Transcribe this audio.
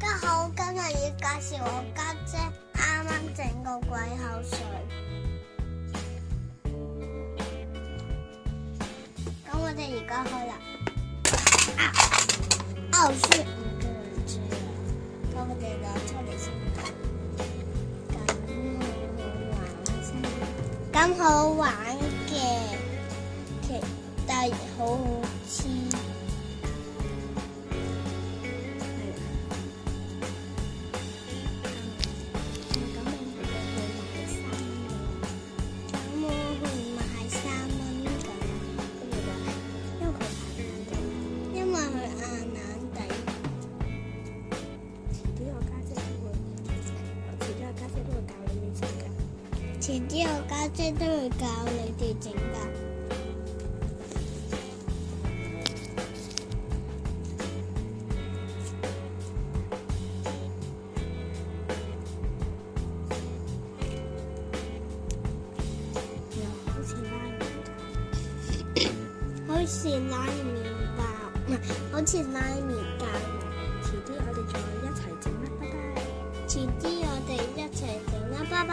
家好，今日要介紹我家姐啱啱整個鬼口水。咁我哋而家開啦。書唔叫人知啊，咁我哋攞出嚟先。咁好玩嘅，但係好好黐。遲啲我家姐都會教你哋整㗎。好似拉麵包，唔係好似拉麵包。遲啲我哋再一齊整啦，拜拜。遲啲我哋一齊整啦，拜拜。